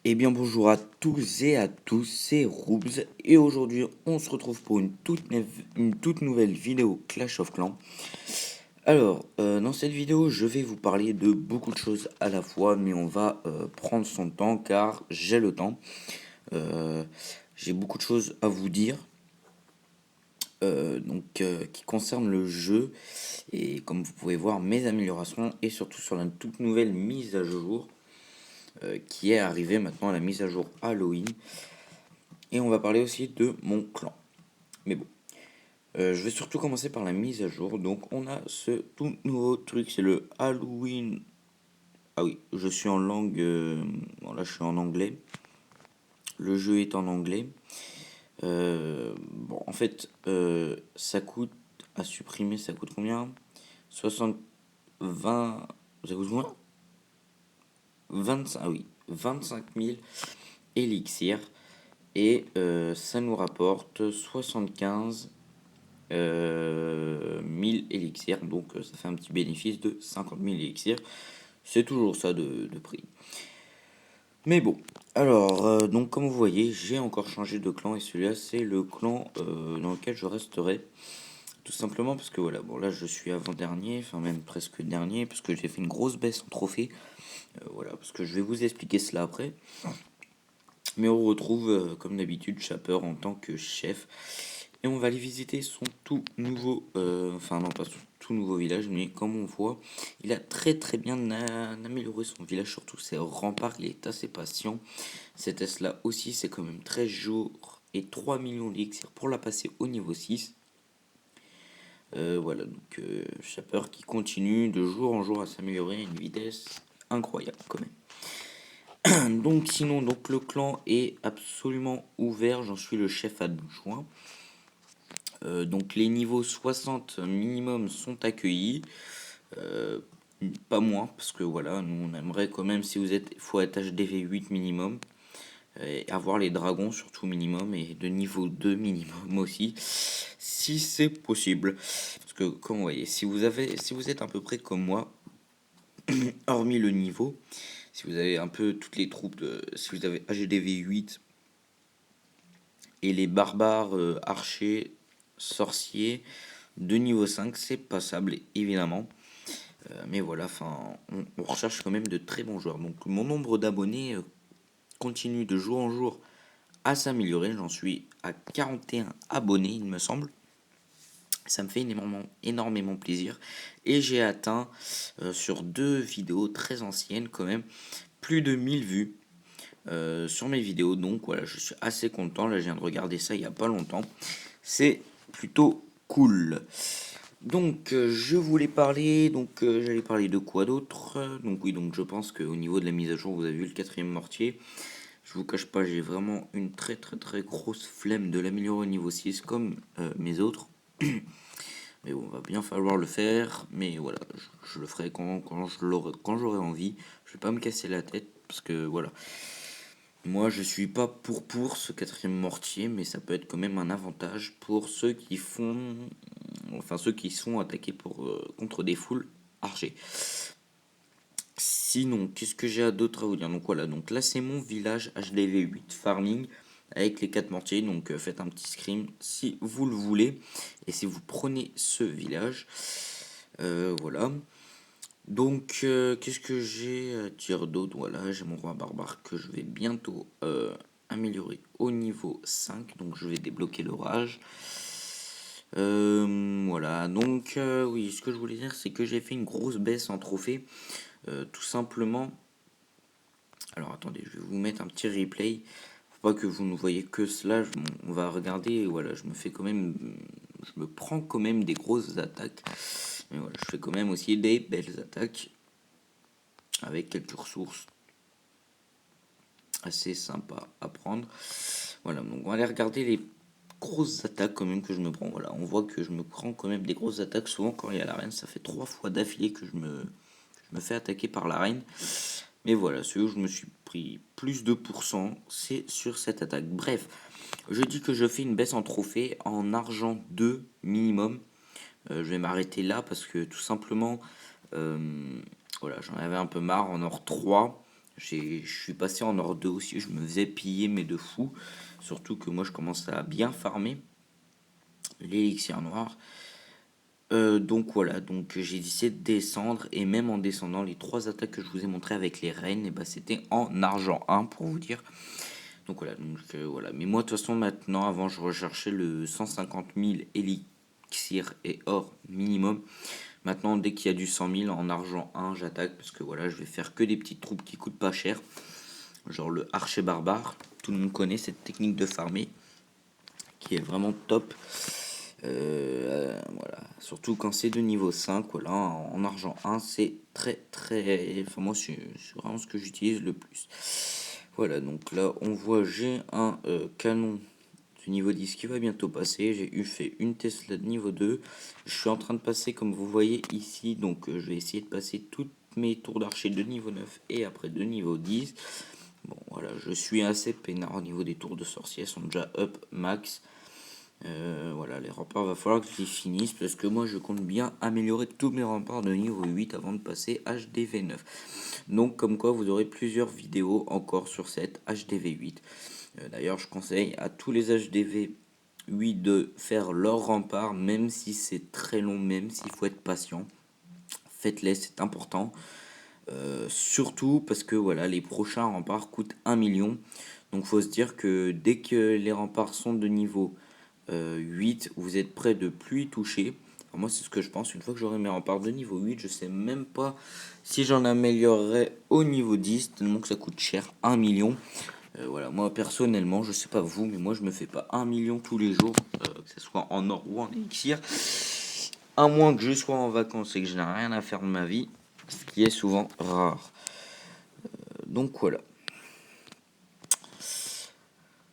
Eh bien bonjour à tous et à tous, c'est Roobs et aujourd'hui on se retrouve pour une toute nouvelle vidéo Clash of Clans. Alors dans cette vidéo je vais vous parler de beaucoup de choses à la fois mais on va prendre son temps car j'ai le temps. Euh, j'ai beaucoup de choses à vous dire qui concernent le jeu et comme vous pouvez voir mes améliorations et surtout sur la toute nouvelle mise à jour qui est arrivée maintenant, la mise à jour Halloween. Et on va parler aussi de mon clan. Mais bon, je vais surtout commencer par la mise à jour. Donc on a ce tout nouveau truc, c'est le Halloween. Ah oui, je suis en langue... bon là je suis en anglais. Le jeu est en anglais. Bon, en fait, ça coûte à supprimer, ça coûte combien? 60... 20... Ça coûte combien? 25, ah oui, 25 000 élixirs. Et ça nous rapporte 75 1000 élixirs, donc ça fait un petit bénéfice de 50 000 élixirs. C'est toujours ça de prix. Mais bon, alors, donc comme vous voyez, j'ai encore changé de clan et celui-là, c'est le clan dans lequel je resterai. Tout simplement parce que voilà, bon là je suis avant-dernier, enfin même presque dernier, parce que j'ai fait une grosse baisse en trophée. Voilà, parce que je vais vous expliquer cela après. Mais on retrouve, comme d'habitude, Chapper en tant que chef. Et on va aller visiter son tout nouveau, enfin non pas son tout nouveau village, mais comme on voit, il a très bien amélioré son village, surtout ses remparts, il est assez patient. Cette S-là aussi, c'est quand même 13 jours et 3 millions d'élixir pour la passer au niveau 6. Voilà, donc Chapper qui continue de jour en jour à s'améliorer à une vitesse incroyable quand même. Donc sinon, donc le clan est absolument ouvert, j'en suis le chef adjoint. Donc les niveaux 60 minimum sont accueillis, euh, pas moins, parce que voilà, nous on aimerait quand même, si vous êtes, il faut être HDV 8 minimum, et avoir les dragons surtout minimum, et de niveau 2 minimum aussi, si c'est possible. Parce que comme vous voyez, si vous êtes à peu près comme moi, hormis le niveau, si vous avez un peu toutes les troupes, si vous avez HDV 8 et les barbares, archers, sorciers de niveau 5, c'est passable évidemment. Mais voilà, enfin, on recherche quand même de très bons joueurs. Donc mon nombre d'abonnés continue de jour en jour à s'améliorer. J'en suis à 41 abonnés, il me semble. Ça me fait énormément plaisir. Et j'ai atteint, sur deux vidéos très anciennes quand même, plus de 1000 vues sur mes vidéos. Donc voilà, je suis assez content. Là, je viens de regarder ça il n'y a pas longtemps. C'est plutôt cool. Donc je voulais parler, j'allais parler de quoi d'autre? Donc oui, donc je pense qu'au niveau de la mise à jour, vous avez vu le quatrième mortier. Je vous cache pas, j'ai vraiment une très grosse flemme de l'améliorer au niveau 6 comme mes autres. Mais bon, va bien falloir le faire. Mais voilà, je le ferai quand j'aurai envie. Je vais pas me casser la tête parce que voilà. Moi, je suis pas pour ce quatrième mortier, mais ça peut être quand même un avantage pour ceux qui font, enfin ceux qui sont attaqués contre des foules archers. Sinon, qu'est-ce que j'ai d'autre à vous dire? Donc voilà, donc là c'est mon village HDV 8 farming avec les 4 mortiers. Donc faites un petit scream si vous le voulez et si vous prenez ce village. Voilà. Donc, qu'est-ce que j'ai à dire d'autre? Voilà, j'ai mon roi barbare que je vais bientôt améliorer au niveau 5. Donc, je vais débloquer l'orage. Voilà, donc, oui, ce que je voulais dire, c'est que j'ai fait une grosse baisse en trophée. Tout simplement. Alors, attendez, je vais vous mettre un petit replay. Faut pas que vous ne voyez que cela. On va regarder. Voilà, je me fais quand même. Je me prends quand même des grosses attaques. Mais voilà, je fais quand même aussi des belles attaques avec quelques ressources assez sympas à prendre. Voilà, donc on va aller regarder les grosses attaques quand même que je me prends. Voilà, on voit que je me prends quand même des grosses attaques. Souvent quand il y a la reine, ça fait 3 fois d'affilée que je me fais attaquer par la reine. Mais voilà, celui où je me suis pris plus de pourcents, c'est sur cette attaque. Bref, je dis que je fais une baisse en trophée en argent 2 minimum. Je vais m'arrêter là parce que tout simplement, voilà, j'en avais un peu marre. En or 3, Je suis passé en or 2 aussi, je me faisais piller mais de fou. Surtout que moi je commence à bien farmer l'élixir noir. Donc voilà, donc j'ai décidé de descendre et même en descendant, les 3 attaques que je vous ai montré avec les reines, et bah, c'était en argent 1 pour vous dire. Donc voilà, voilà. Mais moi de toute façon maintenant, avant je recherchais le 150 000 élixir et or minimum. Maintenant dès qu'il y a du 100 000 en argent 1 j'attaque parce que voilà je vais faire que des petites troupes qui coûtent pas cher. Genre le archer barbare, tout le monde connaît cette technique de farmer qui est vraiment top. Voilà, surtout quand c'est de niveau 5, voilà, en argent 1, c'est très. Enfin, moi, c'est vraiment ce que j'utilise le plus. Voilà, donc là, on voit, j'ai un canon du niveau 10 qui va bientôt passer. J'ai eu fait une Tesla de niveau 2. Je suis en train de passer, comme vous voyez ici, donc je vais essayer de passer toutes mes tours d'archer de niveau 9 et après de niveau 10. Bon, voilà, je suis assez peinard au niveau des tours de sorcier, elles sont déjà up max. Voilà, les remparts, va falloir que je les finisse parce que moi je compte bien améliorer tous mes remparts de niveau 8 avant de passer HDV9. Donc, comme quoi, vous aurez plusieurs vidéos encore sur cette HDV8. D'ailleurs, je conseille à tous les HDV8 de faire leur rempart, même si c'est très long, même s'il faut être patient. Faites-les, c'est important. Surtout parce que voilà, les prochains remparts coûtent 1 million. Donc, faut se dire que dès que les remparts sont de niveau 8, vous êtes près de plus y toucher. Alors moi, c'est ce que je pense. Une fois que j'aurai mes remparts de niveau 8, je sais même pas si j'en améliorerai au niveau 10, tellement que ça coûte cher, 1 million. Voilà, moi personnellement, je sais pas vous, mais moi je me fais pas 1 million tous les jours, que ce soit en or ou en élixir, à moins que je sois en vacances et que je n'ai rien à faire de ma vie, ce qui est souvent rare. Donc voilà.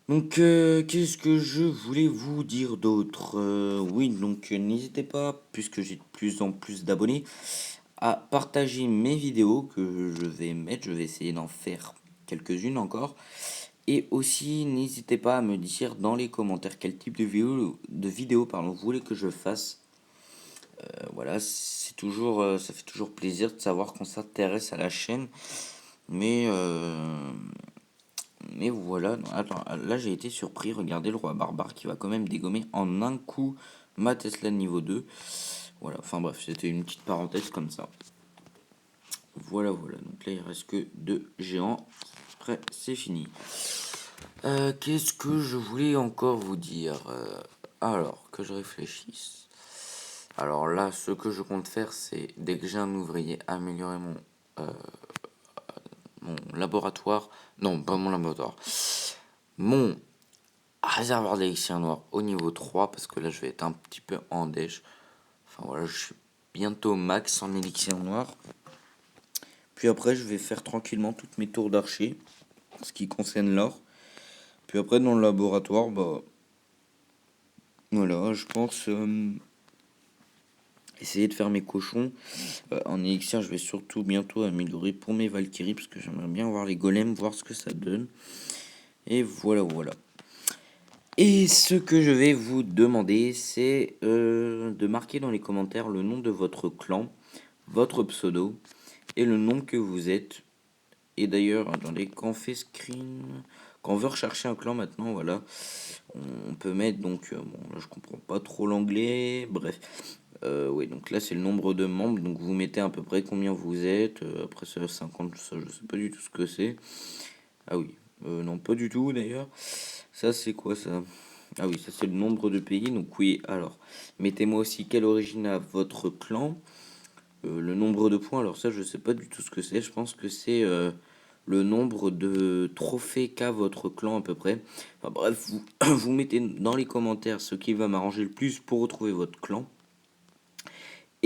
Donc, qu'est-ce que je voulais vous dire d'autre? Oui, donc n'hésitez pas, puisque j'ai de plus en plus d'abonnés, à partager mes vidéos que je vais mettre. Je vais essayer d'en faire quelques-unes encore. Et aussi, n'hésitez pas à me dire dans les commentaires quel type de vidéo vous voulez que je fasse. Voilà, c'est toujours, ça fait toujours plaisir de savoir qu'on s'intéresse à la chaîne. Mais Mais voilà, attends, là j'ai été surpris, regardez le roi barbare qui va quand même dégommer en un coup ma Tesla de niveau 2. Voilà, enfin bref, c'était une petite parenthèse comme ça. Voilà, donc là il reste que 2 géants. Après, c'est fini. Qu'est-ce que je voulais encore vous dire alors, que je réfléchisse. Alors là, ce que je compte faire, c'est dès que j'ai un ouvrier, améliorer mon laboratoire. Non, pas mon laboratoire. Mon réservoir d'élixir noir au niveau 3 parce que là je vais être un petit peu en dèche. Enfin voilà, je suis bientôt max en élixir noir. Puis après je vais faire tranquillement toutes mes tours d'archer, ce qui concerne l'or. Puis après dans le laboratoire, bah voilà, je pense essayer de faire mes cochons. En élixir, je vais surtout bientôt améliorer pour mes Valkyries parce que j'aimerais bien voir les golems, voir ce que ça donne. Et voilà. Et ce que je vais vous demander, c'est de marquer dans les commentaires le nom de votre clan, votre pseudo et le nom que vous êtes. Et d'ailleurs, attendez, quand on fait screen, quand on veut rechercher un clan maintenant, voilà, on peut mettre donc, bon, là je comprends pas trop l'anglais, bref. Oui, donc là c'est le nombre de membres, donc vous mettez à peu près combien vous êtes. Après ça, 50, ça je sais pas du tout ce que c'est. Ah oui, non, pas du tout d'ailleurs. Ça, c'est quoi ça? Ah oui, ça c'est le nombre de pays. Donc oui, alors, mettez-moi aussi quelle origine a votre clan. Le nombre de points, alors ça, je sais pas du tout ce que c'est. Je pense que c'est le nombre de trophées qu'a votre clan à peu près. Enfin bref, vous, vous mettez dans les commentaires ce qui va m'arranger le plus pour retrouver votre clan.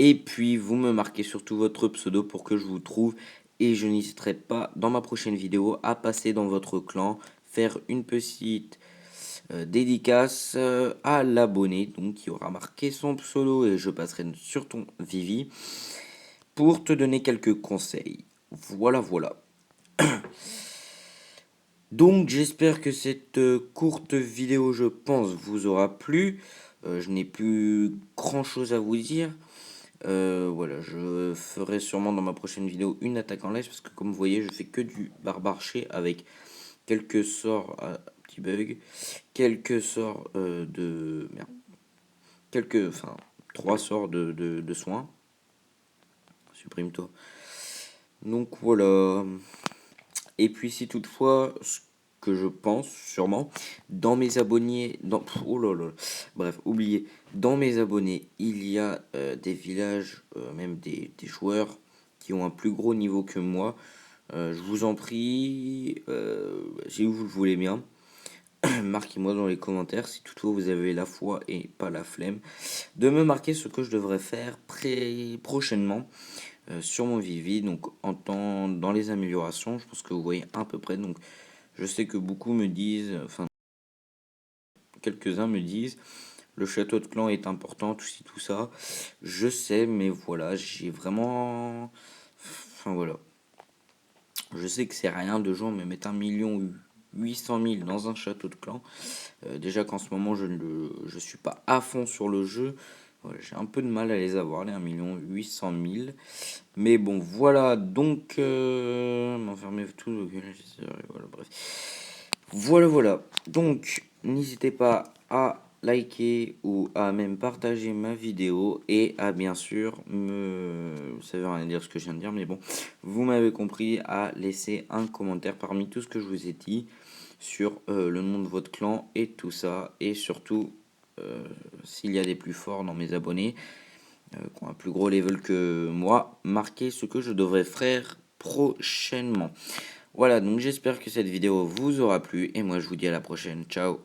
Et puis, vous me marquez surtout votre pseudo pour que je vous trouve. Et je n'hésiterai pas, dans ma prochaine vidéo, à passer dans votre clan, faire une petite dédicace à l'abonné, donc qui aura marqué son pseudo, et je passerai sur ton Vivi pour te donner quelques conseils. Voilà. Donc, j'espère que cette courte vidéo, je pense, vous aura plu. Je n'ai plus grand chose à vous dire. Voilà, je ferai sûrement dans ma prochaine vidéo une attaque en live parce que comme vous voyez, je fais que du barbarché avec quelques sorts à petit bug, quelques sorts de merde, enfin 3 sorts de soins. Supprime-toi. Donc voilà. Et puis si toutefois, ce que je pense sûrement, dans mes abonnés, oh là là, bref, oubliez, dans mes abonnés, il y a des villages, même des joueurs qui ont un plus gros niveau que moi. Je vous en prie, si vous le voulez bien, marquez-moi dans les commentaires si toutefois vous avez la foi et pas la flemme de me marquer ce que je devrais faire prochainement sur mon Vivi, donc dans les améliorations, je pense que vous voyez à peu près. Donc je sais que beaucoup me disent, enfin quelques-uns me disent, le château de clan est important, tout ci, tout ça. Je sais, mais voilà, j'ai vraiment, enfin voilà, je sais que c'est rien de genre me mettre 1 800 000 dans un château de clan. Déjà qu'en ce moment je suis pas à fond sur le jeu. Voilà, j'ai un peu de mal à les avoir, les 1 800 000. Mais bon, voilà, donc... m'enfermer tout, voilà, bref. Voilà, voilà. Donc, n'hésitez pas à liker ou à même partager ma vidéo et à bien sûr ça veut rien dire ce que je viens de dire, mais bon, vous m'avez compris, à laisser un commentaire parmi tout ce que je vous ai dit sur le nom de votre clan et tout ça, et surtout s'il y a des plus forts dans mes abonnés qui ont un plus gros level que moi, marquez ce que je devrais faire prochainement. Voilà, donc j'espère que cette vidéo vous aura plu et moi je vous dis à la prochaine. Ciao.